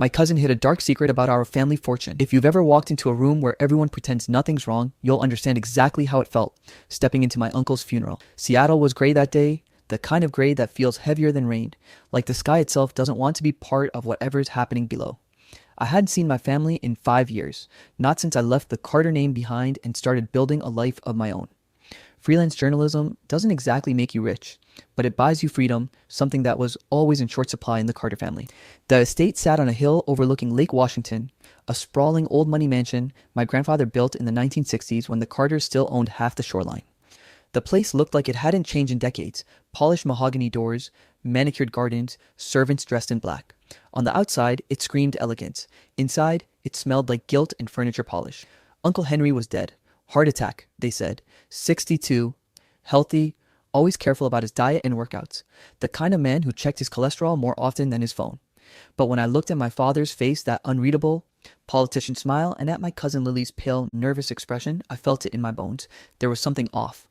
My cousin hid a dark secret about our family fortune. If you've ever walked into a room where everyone pretends nothing's wrong, you'll understand exactly how it felt, stepping into my uncle's funeral. Seattle was gray that day, the kind of gray that feels heavier than rain, like the sky itself doesn't want to be part of whatever's happening below. I hadn't seen my family in 5 years, not since I left the Carter name behind and started building a life of my own. Freelance journalism doesn't exactly make you rich, but it buys you freedom, something that was always in short supply in the Carter family. The estate sat on a hill overlooking Lake Washington, a sprawling old money mansion my grandfather built in the 1960s when the Carters still owned half the shoreline. The place looked like it hadn't changed in decades: polished mahogany doors, manicured gardens, servants dressed in black. On the outside, it screamed elegance. Inside, it smelled like gilt and furniture polish. Uncle Henry was dead. Heart attack, they said. 62, healthy, always careful about his diet and workouts. The kind of man who checked his cholesterol more often than his phone. But when I looked at my father's face, that unreadable politician smile, and at my cousin Lily's pale, nervous expression, I felt it in my bones. There was something off.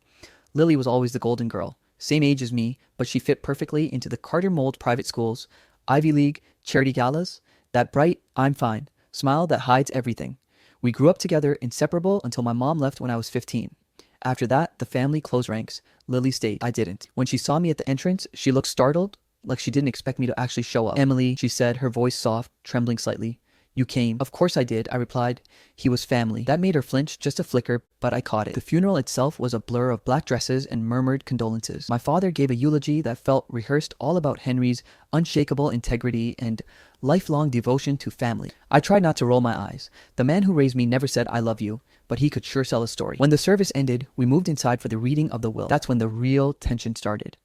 Lily was always the golden girl, same age as me, but she fit perfectly into the Carter mold private schools, Ivy League, charity galas, that bright, I'm fine smile that hides everything. We grew up together, inseparable, until my mom left when I was 15. After that, the family closed ranks. Lily stayed. I didn't. When she saw me at the entrance, she looked startled, like she didn't expect me to actually show up. "Emily," she said, her voice soft, trembling slightly. "You came." "Of course I did," I replied. He was family. That made her flinch just a flicker, but I caught it. The funeral itself was a blur of black dresses and murmured condolences. My father gave a eulogy that felt rehearsed, all about Henry's unshakable integrity and lifelong devotion to family. I tried not to roll my eyes. The man who raised me never said "I love you," but he could sure sell a story. When the service ended, we moved inside for the reading of the will. That's when the real tension started.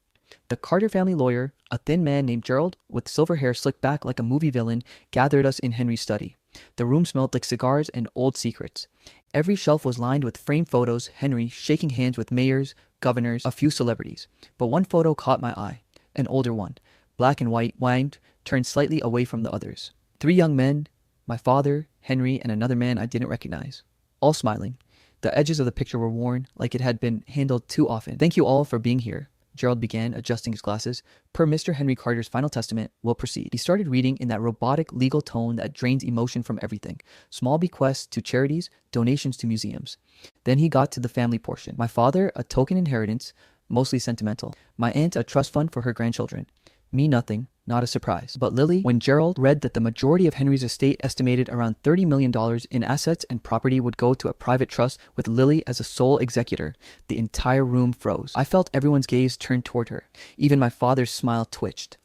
The Carter family lawyer, a thin man named Gerald, with silver hair slicked back like a movie villain, gathered us in Henry's study. The room smelled like cigars and old secrets. Every shelf was lined with framed photos, Henry shaking hands with mayors, governors, a few celebrities. But one photo caught my eye, an older one, black and white, wined, turned slightly away from the others. 3 young men, my father, Henry, and another man I didn't recognize, all smiling. The edges of the picture were worn, like it had been handled too often. "Thank you all for being here," Gerald began, adjusting his glasses. "Per Mr. Henry Carter's final testament, we'll proceed." He started reading in that robotic legal tone that drains emotion from everything. Small bequests to charities, donations to museums. Then he got to the family portion. My father, a token inheritance, mostly sentimental. My aunt, a trust fund for her grandchildren. Me, nothing. Not a surprise. But Lily, when Gerald read that the majority of Henry's estate, estimated around $30 million in assets and property, would go to a private trust with Lily as a sole executor, the entire room froze. I felt everyone's gaze turn toward her. Even my father's smile twitched.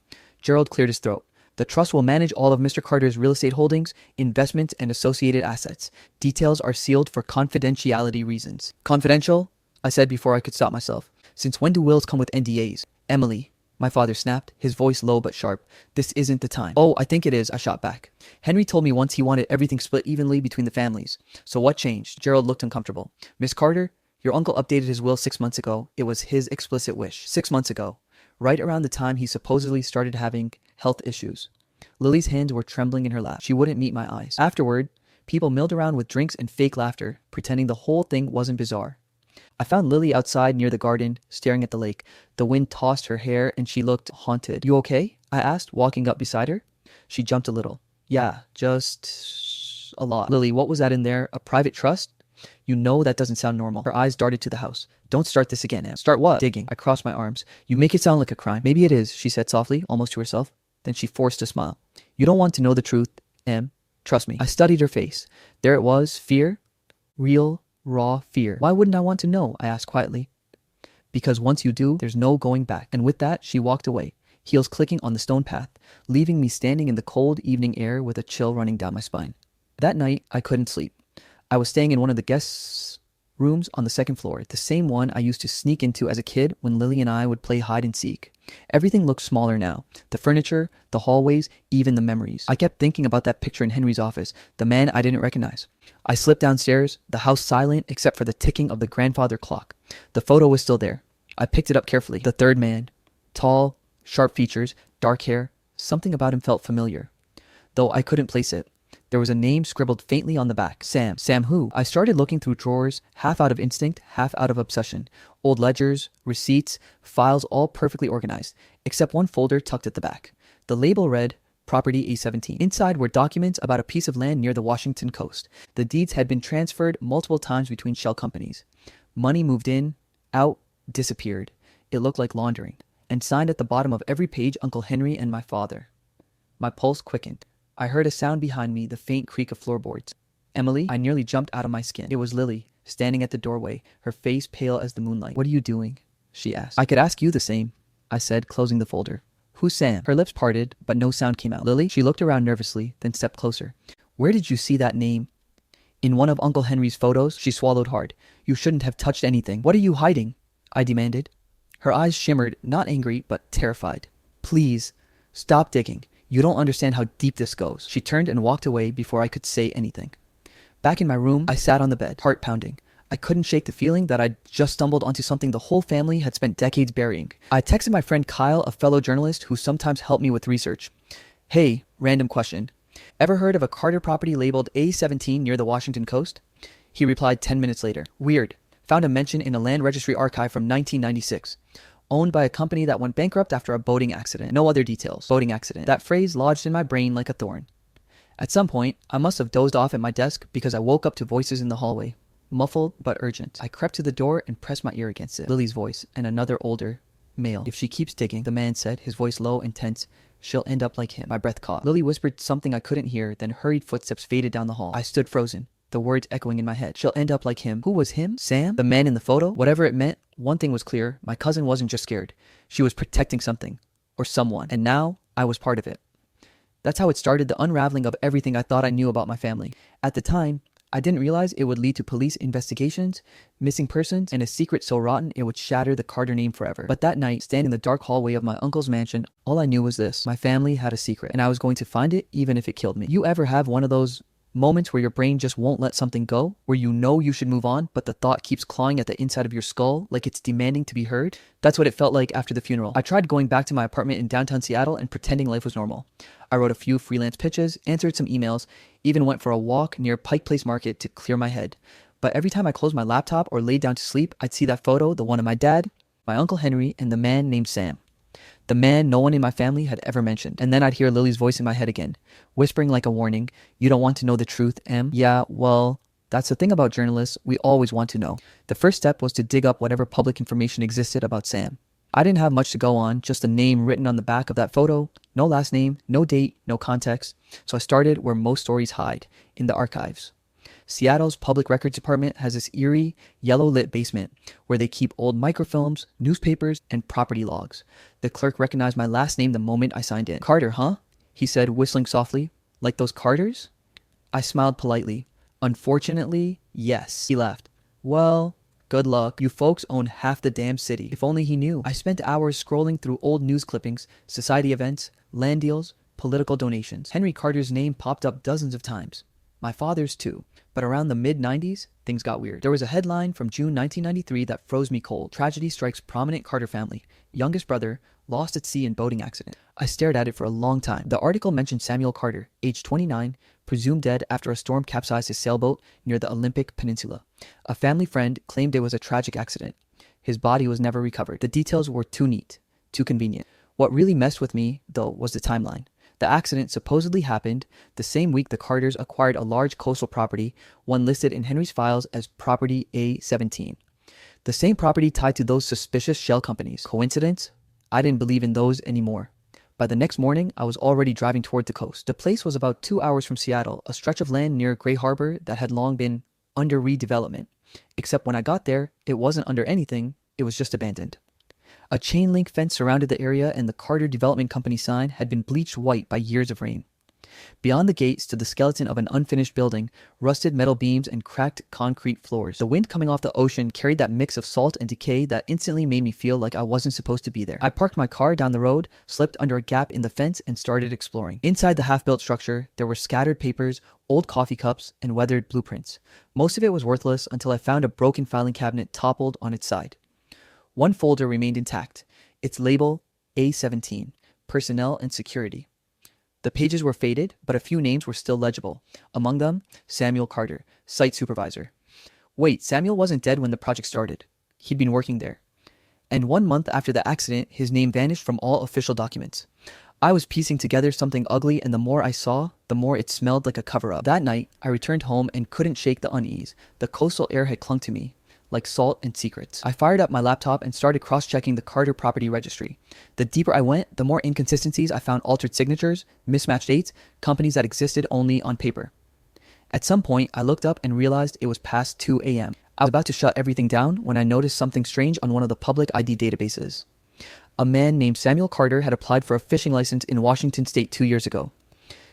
Gerald cleared his throat. "The trust will manage all of Mr. Carter's real estate holdings, investments, and associated assets. Details are sealed for confidentiality reasons." "Confidential?" I said before I could stop myself. "Since when do wills come with NDAs? Emily," my father snapped, his voice low but sharp, "this isn't the time." "Oh, I think it is," I shot back. "Henry told me once he wanted everything split evenly between the families. So what changed?" Gerald looked uncomfortable. "Miss Carter, your uncle updated his will 6 months ago. It was his explicit wish. 6 months ago. Right around the time he supposedly started having health issues." Lily's hands were trembling in her lap. She wouldn't meet my eyes. Afterward, people milled around with drinks and fake laughter, pretending the whole thing wasn't bizarre. I found Lily outside near the garden, staring at the lake. The wind tossed her hair and she looked haunted. "You okay?" I asked, walking up beside her. She jumped a little. "Yeah, just a lot." "Lily, what was that in there? A private trust? You know that doesn't sound normal." Her eyes darted to the house. "Don't start this again, Em." "Start what?" "Digging." I crossed my arms. "You make it sound like a crime." "Maybe it is," she said softly, almost to herself. Then she forced a smile. "You don't want to know the truth, Em. Trust me." I studied her face. There it was, fear. Real, raw fear. "Why wouldn't I want to know?" I asked quietly. "Because once you do, there's no going back." And with that, she walked away, heels clicking on the stone path, leaving me standing in the cold evening air with a chill running down my spine. That night, I couldn't sleep. I was staying in one of the guest rooms on the 2nd floor, the same one I used to sneak into as a kid when Lily and I would play hide and seek. Everything looked smaller now. The furniture, the hallways, even the memories. I kept thinking about that picture in Henry's office, the man I didn't recognize. I slipped downstairs, the house silent except for the ticking of the grandfather clock. The photo was still there. I picked it up carefully. The 3rd man. Tall, sharp features, dark hair. Something about him felt familiar, though I couldn't place it. There was a name scribbled faintly on the back. Sam. Sam who? I started looking through drawers, half out of instinct, half out of obsession. Old ledgers, receipts, files all perfectly organized, except one folder tucked at the back. The label read, Property A17. Inside were documents about a piece of land near the Washington coast. The deeds had been transferred multiple times between shell companies. Money moved in, out, disappeared. It looked like laundering. And signed at the bottom of every page, Uncle Henry and my father. My pulse quickened. I heard a sound behind me, the faint creak of floorboards. Emily, I nearly jumped out of my skin. It was Lily, standing at the doorway, her face pale as the moonlight. What are you doing? She asked. I could ask you the same, I said, closing the folder. Who's Sam? Her lips parted, but no sound came out. Lily? She looked around nervously, then stepped closer. Where did you see that name? In one of Uncle Henry's photos. She swallowed hard. You shouldn't have touched anything. What are you hiding? I demanded. Her eyes shimmered, not angry, but terrified. Please, stop digging. You don't understand how deep this goes. She turned and walked away before I could say anything. Back in my room, I sat on the bed, heart pounding. I couldn't shake the feeling that I'd just stumbled onto something the whole family had spent decades burying. I texted my friend Kyle, a fellow journalist who sometimes helped me with research. Hey, random question. Ever heard of a Carter property labeled A17 near the Washington coast? He replied 10 minutes later. Weird. Found a mention in a land registry archive from 1996. Owned by a company that went bankrupt after a boating accident. No other details. Boating accident. That phrase lodged in my brain like a thorn. At some point, I must have dozed off at my desk because I woke up to voices in the hallway. Muffled but urgent. I crept to the door and pressed my ear against it. Lily's voice, and another older male. If she keeps digging, the man said, his voice low and tense, she'll end up like him. My breath caught. Lily whispered something I couldn't hear, then hurried footsteps faded down the hall. I stood frozen, the words echoing in my head. She'll end up like him. Who was him? Sam? The man in the photo? Whatever it meant, one thing was clear. My cousin wasn't just scared. She was protecting something. Or someone. And now, I was part of it. That's how it started, the unraveling of everything I thought I knew about my family. At the time, I didn't realize it would lead to police investigations, missing persons, and a secret so rotten it would shatter the Carter name forever. But that night, standing in the dark hallway of my uncle's mansion, all I knew was this. My family had a secret, and I was going to find it even if it killed me. You ever have one of those moments where your brain just won't let something go, where you know you should move on, but the thought keeps clawing at the inside of your skull like it's demanding to be heard? That's what it felt like after the funeral. I tried going back to my apartment in downtown Seattle and pretending life was normal. I wrote a few freelance pitches, answered some emails, even went for a walk near Pike Place Market to clear my head. But every time I closed my laptop or laid down to sleep, I'd see that photo, the one of my dad, my Uncle Henry, and the man named Sam. The man no one in my family had ever mentioned. And then I'd hear Lily's voice in my head again, whispering like a warning, "You don't want to know the truth, Em?" Yeah, well, that's the thing about journalists, we always want to know. The first step was to dig up whatever public information existed about Sam. I didn't have much to go on, just a name written on the back of that photo, no last name, no date, no context. So I started where most stories hide, in the archives. Seattle's Public Records Department has this eerie, yellow-lit basement where they keep old microfilms, newspapers, and property logs. The clerk recognized my last name the moment I signed in. "Carter, huh?" he said, whistling softly. "Like those Carters?" I smiled politely. "Unfortunately, yes." He laughed. "Well, good luck. You folks own half the damn city." If only he knew. I spent hours scrolling through old news clippings, society events, land deals, political donations. Henry Carter's name popped up dozens of times. My father's too. But around the mid-90s, things got weird. There was a headline from June 1993 that froze me cold. Tragedy strikes prominent Carter family. Youngest brother, lost at sea in boating accident. I stared at it for a long time. The article mentioned Samuel Carter, age 29, presumed dead after a storm capsized his sailboat near the Olympic Peninsula. A family friend claimed it was a tragic accident. His body was never recovered. The details were too neat, too convenient. What really messed with me, though, was the timeline. The accident supposedly happened the same week the Carters acquired a large coastal property, one listed in Henry's files as Property A17. The same property tied to those suspicious shell companies. Coincidence? I didn't believe in those anymore. By the next morning, I was already driving toward the coast. The place was about 2 hours from Seattle, a stretch of land near Gray Harbor that had long been under redevelopment. Except when I got there, it wasn't under anything, it was just abandoned. A chain link fence surrounded the area, and the Carter Development Company sign had been bleached white by years of rain. Beyond the gate stood the skeleton of an unfinished building, rusted metal beams and cracked concrete floors. The wind coming off the ocean carried that mix of salt and decay that instantly made me feel like I wasn't supposed to be there. I parked my car down the road, slipped under a gap in the fence, and started exploring. Inside the half-built structure, there were scattered papers, old coffee cups, and weathered blueprints. Most of it was worthless until I found a broken filing cabinet toppled on its side. One folder remained intact, its label A17, Personnel and Security. The pages were faded, but a few names were still legible. Among them, Samuel Carter, site supervisor. Wait, Samuel wasn't dead when the project started. He'd been working there. And 1 month after the accident, his name vanished from all official documents. I was piecing together something ugly, and the more I saw, the more it smelled like a cover-up. That night, I returned home and couldn't shake the unease. The coastal air had clung to me, like salt and secrets. I fired up my laptop and started cross-checking the Carter property registry. The deeper I went, the more inconsistencies I found: altered signatures, mismatched dates, companies that existed only on paper. At some point, I looked up and realized it was past 2 a.m. I was about to shut everything down when I noticed something strange on one of the public ID databases. A man named Samuel Carter had applied for a fishing license in Washington state 2 years ago.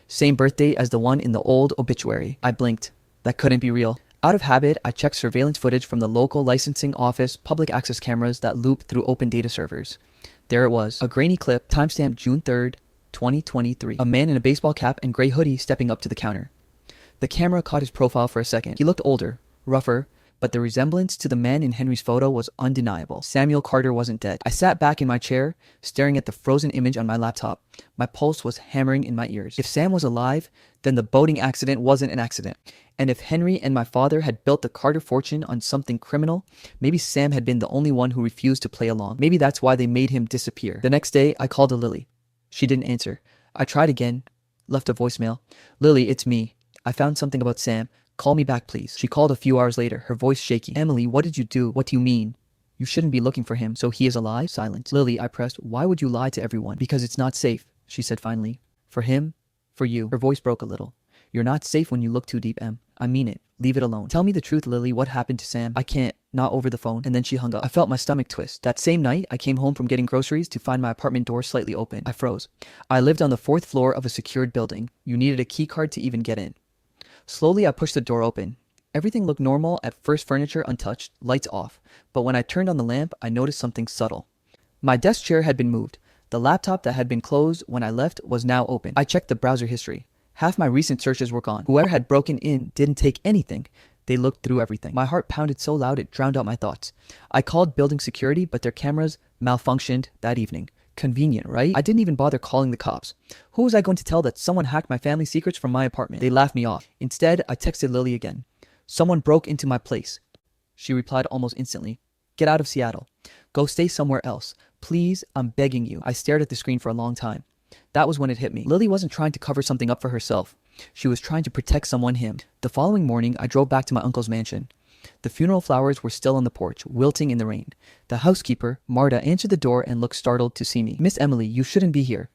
Same birthday as the one in the old obituary. I blinked. That couldn't be real. Out of habit, I checked surveillance footage from the local licensing office public access cameras that loop through open data servers. There it was, a grainy clip, timestamped June 3rd, 2023. A man in a baseball cap and gray hoodie stepping up to the counter. The camera caught his profile for a second. He looked older, rougher, but the resemblance to the man in Henry's photo was undeniable. Samuel Carter wasn't dead. I sat back in my chair, staring at the frozen image on my laptop. My pulse was hammering in my ears. If Sam was alive, then the boating accident wasn't an accident. And if Henry and my father had built the Carter fortune on something criminal, maybe Sam had been the only one who refused to play along. Maybe that's why they made him disappear. The next day, I called Lily. She didn't answer. I tried again, left a voicemail. Lily, it's me. I found something about Sam. Call me back, please. She called a few hours later, her voice shaky. Emily, what did you do? What do you mean? You shouldn't be looking for him. So he is alive? Silence. Lily, I pressed. Why would you lie to everyone? Because it's not safe, she said finally. For him? For you. Her voice broke a little. You're not safe when you look too deep, Em. I mean it. Leave it alone. Tell me the truth, Lily. What happened to Sam? I can't. Not over the phone. And then she hung up. I felt my stomach twist. That same night, I came home from getting groceries to find my apartment door slightly open. I froze. I lived on the 4th floor of a secured building. You needed a key card to even get in. Slowly, I pushed the door open. Everything looked normal at first, furniture untouched, lights off. But when I turned on the lamp, I noticed something subtle. My desk chair had been moved. The laptop that had been closed when I left was now open. I checked the browser history. Half my recent searches were gone. Whoever had broken in didn't take anything. They looked through everything. My heart pounded so loud it drowned out my thoughts. I called building security, but their cameras malfunctioned that evening. Convenient, right? I didn't even bother calling the cops. Who was I going to tell that someone hacked my family secrets from my apartment? They laughed me off. Instead, I texted Lily again. Someone broke into my place. She replied almost instantly. Get out of Seattle. Go stay somewhere else. Please, I'm begging you. I stared at the screen for a long time. That was when it hit me. Lily wasn't trying to cover something up for herself. She was trying to protect someone, him. The following morning, I drove back to my uncle's mansion. The funeral flowers were still on the porch, wilting in the rain. The housekeeper, Marta, answered the door and looked startled to see me. Miss Emily, you shouldn't be here.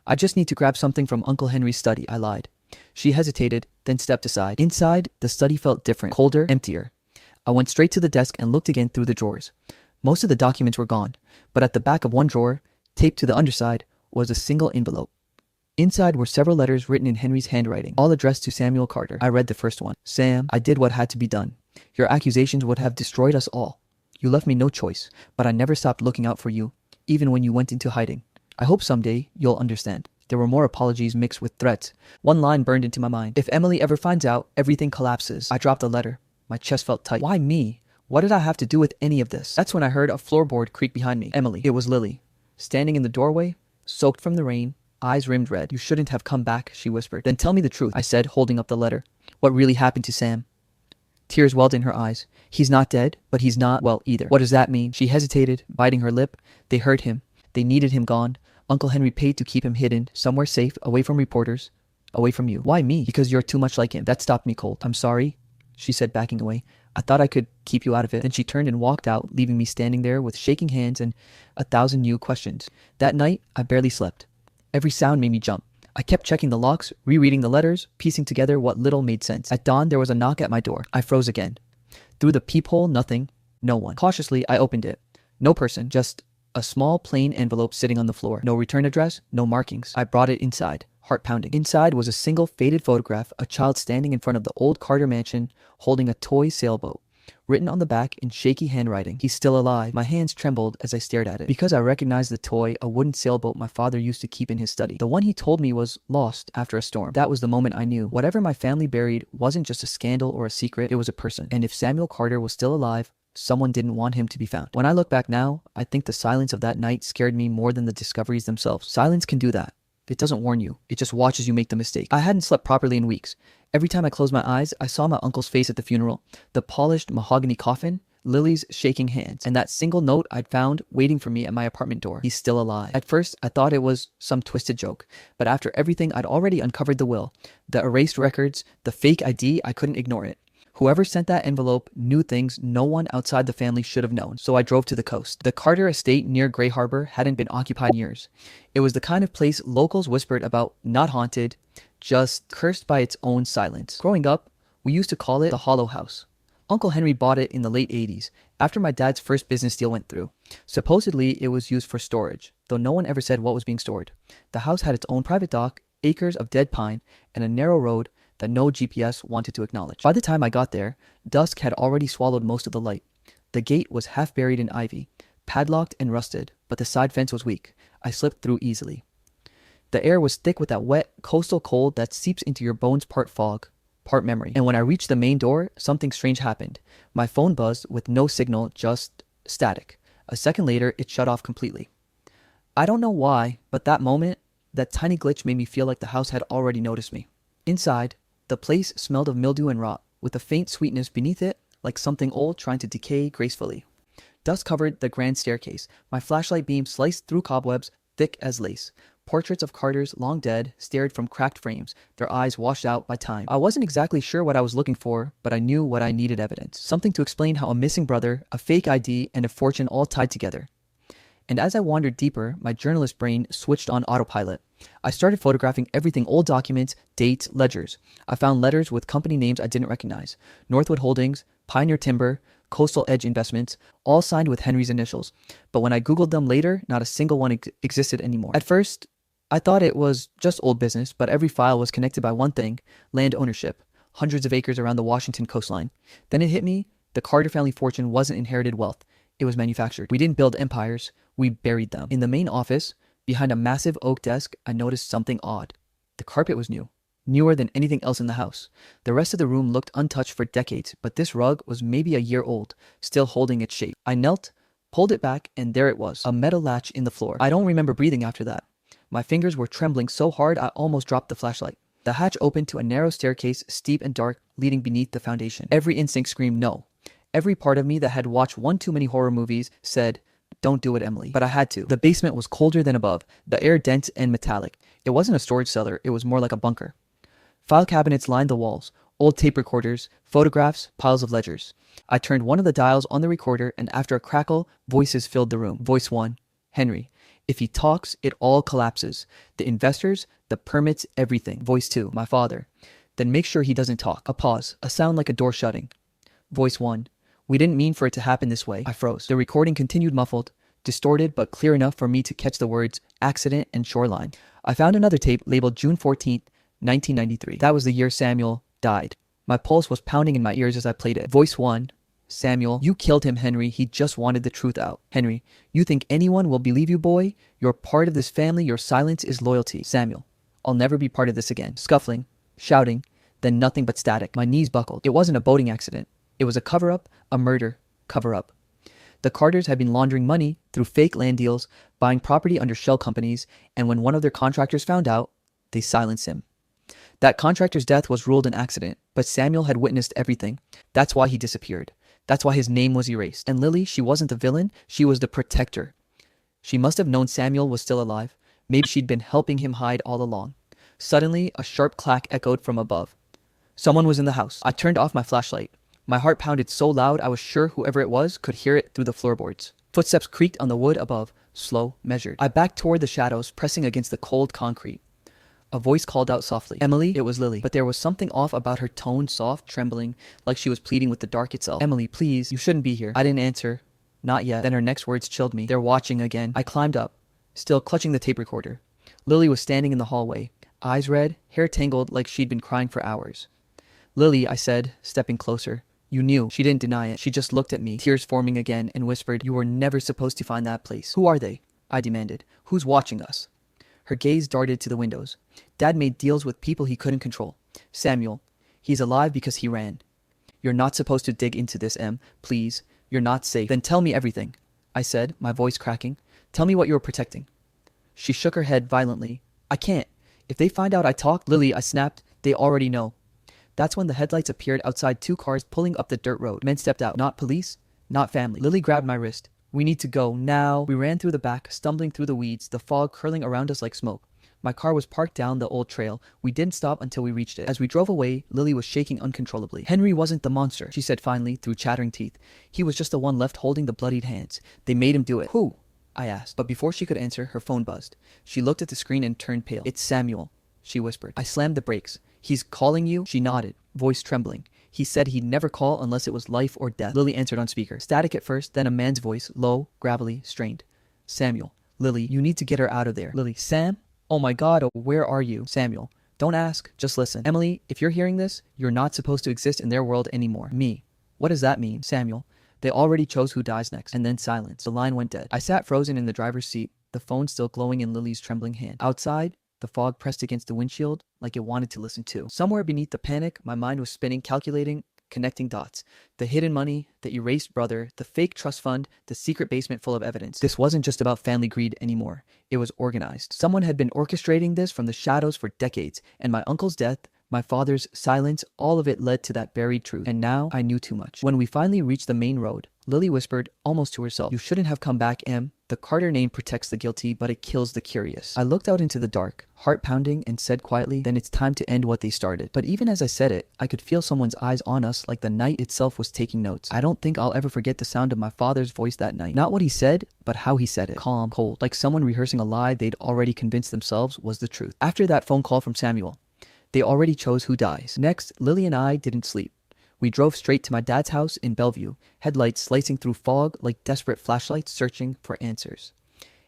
I just need to grab something from Uncle Henry's study, I lied. She hesitated, then stepped aside. Inside, the study felt different, colder, emptier. I went straight to the desk and looked again through the drawers. Most of the documents were gone, but at the back of one drawer, taped to the underside, was a single envelope. Inside were several letters written in Henry's handwriting, all addressed to Samuel Carter. I read the first one. Sam, I did what had to be done. Your accusations would have destroyed us all. You left me no choice, but I never stopped looking out for you, even when you went into hiding. I hope someday you'll understand. There were more apologies mixed with threats. One line burned into my mind. If Emily ever finds out, everything collapses. I dropped the letter. My chest felt tight. Why me? What did I have to do with any of this? That's when I heard a floorboard creak behind me. Emily. It was Lily. Standing in the doorway, soaked from the rain, eyes rimmed red. You shouldn't have come back, she whispered. Then tell me the truth, I said, holding up the letter. What really happened to Sam? Tears welled in her eyes. He's not dead, but he's not well either. What does that mean? She hesitated, biting her lip. They hurt him. They needed him gone. Uncle Henry paid to keep him hidden, somewhere safe, away from reporters, away from you. Why me? Because you're too much like him. That stopped me cold. I'm sorry, she said, backing away. I thought I could keep you out of it. Then she turned and walked out, leaving me standing there with shaking hands and 1,000 new questions. That night, I barely slept. Every sound made me jump. I kept checking the locks, rereading the letters, piecing together what little made sense. At dawn, there was a knock at my door. I froze again. Through the peephole, nothing. No one. Cautiously, I opened it. No person, just a small plain envelope sitting on the floor. No return address, no markings. I brought it inside, heart pounding. Inside was a single faded photograph, a child standing in front of the old Carter mansion, holding a toy sailboat. Written on the back in shaky handwriting, he's still alive. My hands trembled as I stared at it. Because I recognized the toy, a wooden sailboat my father used to keep in his study. The one he told me was lost after a storm. That was the moment I knew. Whatever my family buried wasn't just a scandal or a secret, it was a person. And if Samuel Carter was still alive, someone didn't want him to be found. When I look back now, I think the silence of that night scared me more than the discoveries themselves. Silence can do that. It doesn't warn you. It just watches you make the mistake. I hadn't slept properly in weeks. Every time I closed my eyes, I saw my uncle's face at the funeral. The polished mahogany coffin, Lily's shaking hands, and that single note I'd found waiting for me at my apartment door. He's still alive. At first, I thought it was some twisted joke, but after everything, I'd already uncovered the will, the erased records, the fake ID, I couldn't ignore it. Whoever sent that envelope knew things no one outside the family should have known, so I drove to the coast. The Carter estate near Gray Harbor hadn't been occupied in years. It was the kind of place locals whispered about, not haunted, just cursed by its own silence. Growing up, we used to call it the Hollow House. Uncle Henry bought it in the late 80s, after my dad's first business deal went through. Supposedly, it was used for storage, though no one ever said what was being stored. The house had its own private dock, acres of dead pine, and a narrow road that no GPS wanted to acknowledge. By the time I got there, dusk had already swallowed most of the light. The gate was half buried in ivy, padlocked and rusted, but the side fence was weak. I slipped through easily. The air was thick with that wet, coastal cold that seeps into your bones, part fog, part memory. And when I reached the main door, something strange happened. My phone buzzed with no signal, just static. A second later, it shut off completely. I don't know why, but that moment, that tiny glitch made me feel like the house had already noticed me. Inside, the place smelled of mildew and rot, with a faint sweetness beneath it, like something old trying to decay gracefully. Dust covered the grand staircase. My flashlight beam sliced through cobwebs thick as lace. Portraits of Carters, long dead, stared from cracked frames, their eyes washed out by time. I wasn't exactly sure what I was looking for, but I knew what I needed: evidence. Something to explain how a missing brother, a fake ID, and a fortune all tied together. And as I wandered deeper, my journalist brain switched on autopilot. I started photographing everything: old documents, dates, ledgers. I found letters with company names I didn't recognize. Northwood Holdings, Pioneer Timber, Coastal Edge Investments, all signed with Henry's initials. But when I Googled them later, not a single one existed anymore. At first, I thought it was just old business, but every file was connected by one thing: land ownership, hundreds of acres around the Washington coastline. Then it hit me: the Carter family fortune wasn't inherited wealth, it was manufactured. We didn't build empires, we buried them. In the main office, behind a massive oak desk, I noticed something odd. The carpet was new, newer than anything else in the house. The rest of the room looked untouched for decades, but this rug was maybe a year old, still holding its shape. I knelt, pulled it back, and there it was, a metal latch in the floor. I don't remember breathing after that. My fingers were trembling so hard I almost dropped the flashlight. The hatch opened to a narrow staircase, steep and dark, leading beneath the foundation. Every instinct screamed no. Every part of me that had watched one too many horror movies said, "Don't do it, Emily." But I had to. The basement was colder than above, the air dense and metallic. It wasn't a storage cellar, it was more like a bunker. File cabinets lined the walls, old tape recorders, photographs, piles of ledgers. I turned one of the dials on the recorder, and after a crackle, voices filled the room. Voice 1, Henry. If he talks, it all collapses. The investors, the permits, everything. Voice 2, my father. Then make sure he doesn't talk. A pause, a sound like a door shutting. Voice 1, we didn't mean for it to happen this way. I froze. The recording continued muffled, distorted but clear enough for me to catch the words accident and shoreline. I found another tape labeled June 14th, 1993. That was the year Samuel died. My pulse was pounding in my ears as I played it. Voice 1, Samuel, you killed him, Henry. He just wanted the truth out. Henry, you think anyone will believe you, boy? You're part of this family. Your silence is loyalty. Samuel, I'll never be part of this again. Scuffling, shouting, then nothing but static. My knees buckled. It wasn't a boating accident. It was a cover-up, a murder cover-up. The Carters had been laundering money through fake land deals, buying property under shell companies, and when one of their contractors found out, they silenced him. That contractor's death was ruled an accident, but Samuel had witnessed everything. That's why he disappeared. That's why his name was erased. And Lily, she wasn't the villain, she was the protector. She must have known Samuel was still alive. Maybe she'd been helping him hide all along. Suddenly, a sharp clack echoed from above. Someone was in the house. I turned off my flashlight. My heart pounded so loud I was sure whoever it was could hear it through the floorboards. Footsteps creaked on the wood above, slow, measured. I backed toward the shadows, pressing against the cold concrete. A voice called out softly. Emily? It was Lily. But there was something off about her tone, soft, trembling, like she was pleading with the dark itself. Emily, please, you shouldn't be here. I didn't answer. Not yet. Then her next words chilled me. They're watching again. I climbed up, still clutching the tape recorder. Lily was standing in the hallway, eyes red, hair tangled like she'd been crying for hours. Lily, I said, stepping closer. You knew. She didn't deny it. She just looked at me, tears forming again, and whispered, you were never supposed to find that place. Who are they? I demanded. Who's watching us? Her gaze darted to the windows. Dad made deals with people he couldn't control. Samuel. He's alive because he ran. You're not supposed to dig into this, Em. Please. You're not safe. Then tell me everything, I said, my voice cracking. Tell me what you were protecting. She shook her head violently. I can't. If they find out I talk, Lily, I snapped, they already know. That's when the headlights appeared outside 2 cars pulling up the dirt road. Men stepped out. Not police, not family. Lily grabbed my wrist. We need to go now. We ran through the back, stumbling through the weeds, the fog curling around us like smoke. My car was parked down the old trail. We didn't stop until we reached it. As we drove away, Lily was shaking uncontrollably. Henry wasn't the monster, she said finally, through chattering teeth. He was just the one left holding the bloodied hands. They made him do it. Who? I asked. But before she could answer, her phone buzzed. She looked at the screen and turned pale. It's Samuel, she whispered. I slammed the brakes. He's calling you? She nodded, voice trembling. He said he'd never call unless it was life or death. Lily answered on speaker. Static at first, then a man's voice, low, gravelly, strained. Samuel. Lily, you need to get her out of there. Lily. Sam? Oh my God, where are you? Samuel. Don't ask, just listen. Emily, if you're hearing this, you're not supposed to exist in their world anymore. Me. What does that mean? Samuel. They already chose who dies next. And then silence. The line went dead. I sat frozen in the driver's seat, the phone still glowing in Lily's trembling hand. Outside, the fog pressed against the windshield like it wanted to listen too. Somewhere beneath the panic, my mind was spinning, calculating, connecting dots. The hidden money, the erased brother, the fake trust fund, the secret basement full of evidence. This wasn't just about family greed anymore. It was organized. Someone had been orchestrating this from the shadows for decades, and my uncle's death, my father's silence, all of it led to that buried truth. And now I knew too much. When we finally reached the main road, Lily whispered, almost to herself, "You shouldn't have come back, Em. The Carter name protects the guilty, but it kills the curious." I looked out into the dark, heart pounding, and said quietly, "Then it's time to end what they started." But even as I said it, I could feel someone's eyes on us like the night itself was taking notes. I don't think I'll ever forget the sound of my father's voice that night. Not what he said, but how he said it. Calm, cold, like someone rehearsing a lie they'd already convinced themselves was the truth. After that phone call from Samuel, they already chose who dies. Next, Lily and I didn't sleep. We drove straight to my dad's house in Bellevue, headlights slicing through fog like desperate flashlights searching for answers.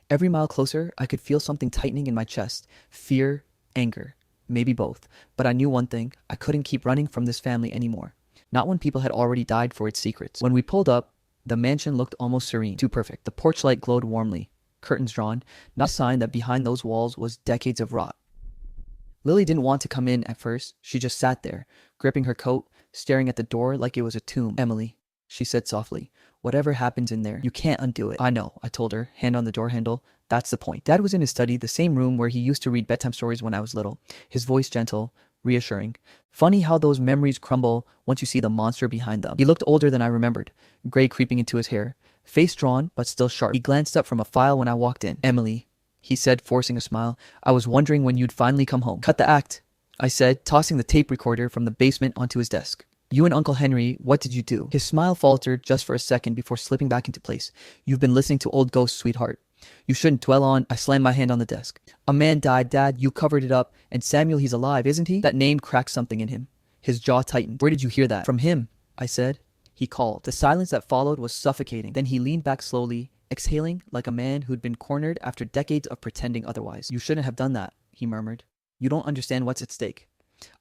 Every mile closer, I could feel something tightening in my chest. Fear, anger, maybe both. But I knew one thing, I couldn't keep running from this family anymore. Not when people had already died for its secrets. When we pulled up, the mansion looked almost serene, too perfect. The porch light glowed warmly, curtains drawn, not a sign that behind those walls was decades of rot. Lily didn't want to come in at first. She just sat there, gripping her coat, staring at the door like it was a tomb. "Emily," she said softly, "whatever happens in there, you can't undo it." "I know," I told her, hand on the door handle. "That's the point." Dad was in his study, the same room where he used to read bedtime stories when I was little, his voice gentle, reassuring. Funny how those memories crumble once you see the monster behind them. He looked older than I remembered, gray creeping into his hair, face drawn but still sharp. He glanced up from a file when I walked in. "Emily," he said, forcing a smile, "I was wondering when you'd finally come home." "Cut the act," I said, tossing the tape recorder from the basement onto his desk. "You and Uncle Henry, what did you do?" His smile faltered just for a second before slipping back into place. "You've been listening to old ghosts, sweetheart. You shouldn't dwell on—" I slammed my hand on the desk. "A man died, Dad. You covered it up. And Samuel, he's alive, isn't he?" That name cracked something in him. His jaw tightened. "Where did you hear that?" "From him," I said. He called. The silence that followed was suffocating. Then he leaned back slowly, exhaling like a man who'd been cornered after decades of pretending otherwise. "You shouldn't have done that," he murmured. "You don't understand what's at stake."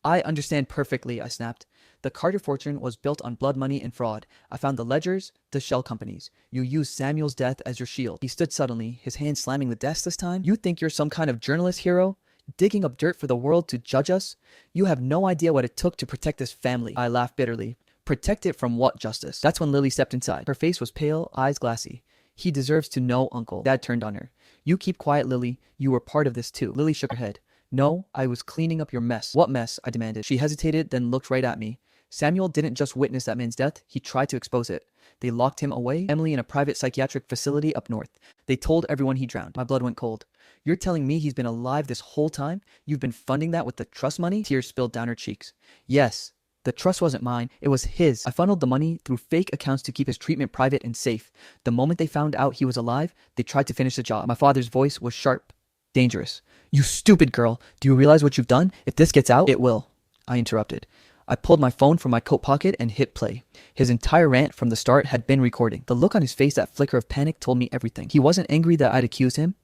"I understand perfectly," I snapped. "The Carter fortune was built on blood money and fraud. I found the ledgers, the shell companies. You used Samuel's death as your shield." He stood suddenly, his hand slamming the desk this time. "You think you're some kind of journalist hero? Digging up dirt for the world to judge us? You have no idea what it took to protect this family." I laughed bitterly. "Protect it from what, Justice?" That's when Lily stepped inside. Her face was pale, eyes glassy. "He deserves to know, Uncle." Dad turned on her. "You keep quiet, Lily. You were part of this too." Lily shook her head. "No, I was cleaning up your mess." "What mess?" I demanded. She hesitated, then looked right at me. "Samuel didn't just witness that man's death, he tried to expose it. They locked him away, Emily, in a private psychiatric facility up north. They told everyone he drowned." My blood went cold. "You're telling me he's been alive this whole time? You've been funding that with the trust money?" Tears spilled down her cheeks. "Yes. The trust wasn't mine, it was his. I funneled the money through fake accounts to keep his treatment private and safe. The moment they found out he was alive, they tried to finish the job." My father's voice was sharp, dangerous. "You stupid girl. Do you realize what you've done? If this gets out—" "It will," I interrupted. I pulled my phone from my coat pocket and hit play. His entire rant from the start had been recording. The look on his face, that flicker of panic, told me everything. He wasn't angry that I'd accused him.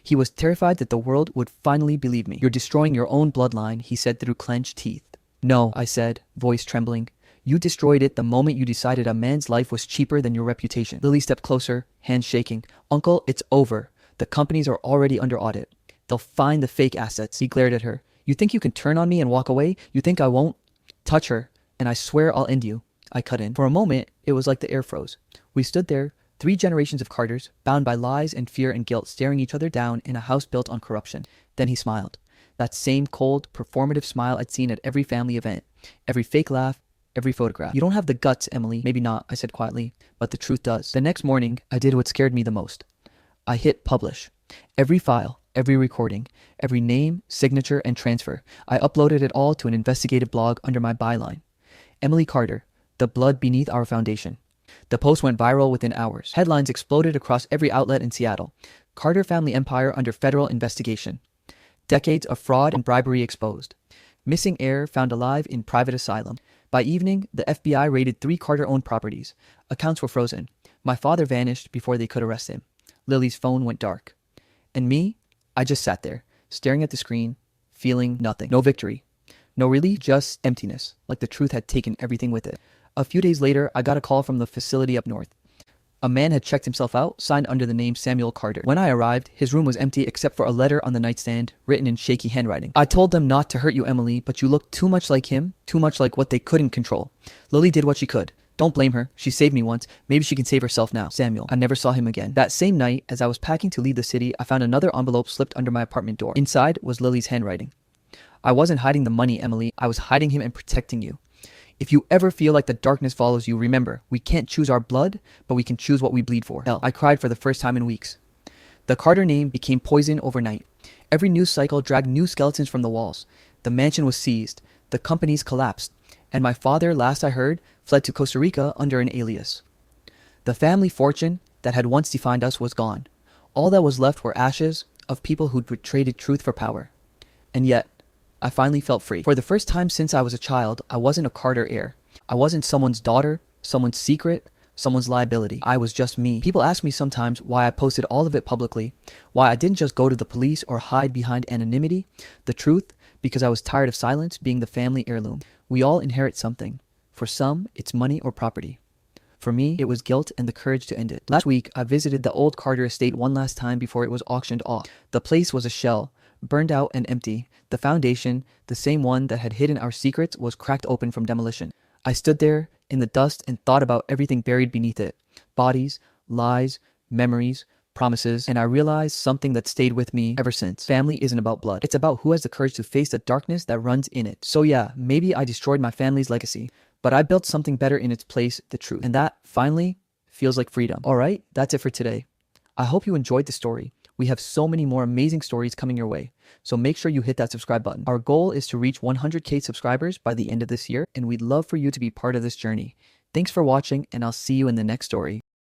He was terrified that the world would finally believe me. "You're destroying your own bloodline," he said through clenched teeth. "No," I said, voice trembling. "You destroyed it the moment you decided a man's life was cheaper than your reputation." Lily stepped closer, hands shaking. "Uncle, it's over. The companies are already under audit. They'll find the fake assets." He glared at her. "You think you can turn on me and walk away? You think I won't touch her, and I swear I'll end you." I cut in. For a moment, it was like the air froze. We stood there, 3 generations of Carters, bound by lies and fear and guilt, staring each other down in a house built on corruption. Then he smiled. That same cold, performative smile I'd seen at every family event. Every fake laugh, every photograph. You don't have the guts, Emily. Maybe not, I said quietly, but the truth does. The next morning, I did what scared me the most. I hit publish. Every file, every recording, every name, signature, and transfer. I uploaded it all to an investigative blog under my byline. Emily Carter, the blood beneath our foundation. The post went viral within hours. Headlines exploded across every outlet in Seattle. Carter family empire under federal investigation. Decades of fraud and bribery exposed. Missing heir found alive in private asylum. By evening, the FBI raided 3 Carter-owned properties. Accounts were frozen. My father vanished before they could arrest him. Lily's phone went dark. And me? I just sat there, staring at the screen, feeling nothing. No victory. No relief, just emptiness, like the truth had taken everything with it. A few days later, I got a call from the facility up north. A man had checked himself out, signed under the name Samuel Carter. When I arrived, his room was empty except for a letter on the nightstand, written in shaky handwriting. I told them not to hurt you, Emily, but you look too much like him, too much like what they couldn't control. Lily did what she could. Don't blame her. She saved me once. Maybe she can save herself now. Samuel. I never saw him again. That same night, as I was packing to leave the city, I found another envelope slipped under my apartment door. Inside was Lily's handwriting. I wasn't hiding the money, Emily. I was hiding him and protecting you. If you ever feel like the darkness follows you, remember, we can't choose our blood, but we can choose what we bleed for. Hell, I cried for the first time in weeks. The Carter name became poison overnight. Every news cycle dragged new skeletons from the walls. The mansion was seized. The companies collapsed. And my father, last I heard, fled to Costa Rica under an alias. The family fortune that had once defined us was gone. All that was left were ashes of people who'd traded truth for power. And yet, I finally felt free. For the first time since I was a child, I wasn't a Carter heir. I wasn't someone's daughter, someone's secret, someone's liability. I was just me. People ask me sometimes why I posted all of it publicly, why I didn't just go to the police or hide behind anonymity. The truth, because I was tired of silence being the family heirloom. We all inherit something. For some, it's money or property. For me, it was guilt and the courage to end it. Last week, I visited the old Carter estate one last time before it was auctioned off. The place was a shell, burned out and empty. The foundation, the same one that had hidden our secrets, was cracked open from demolition. I stood there in the dust and thought about everything buried beneath it. Bodies, lies, memories, promises, and I realized something that stayed with me ever since. Family isn't about blood. It's about who has the courage to face the darkness that runs in it. So yeah, maybe I destroyed my family's legacy, but I built something better in its place, the truth. And that, finally, feels like freedom. Alright, that's it for today. I hope you enjoyed the story. We have so many more amazing stories coming your way, so make sure you hit that subscribe button. Our goal is to reach 100K subscribers by the end of this year, and we'd love for you to be part of this journey. Thanks for watching, and I'll see you in the next story.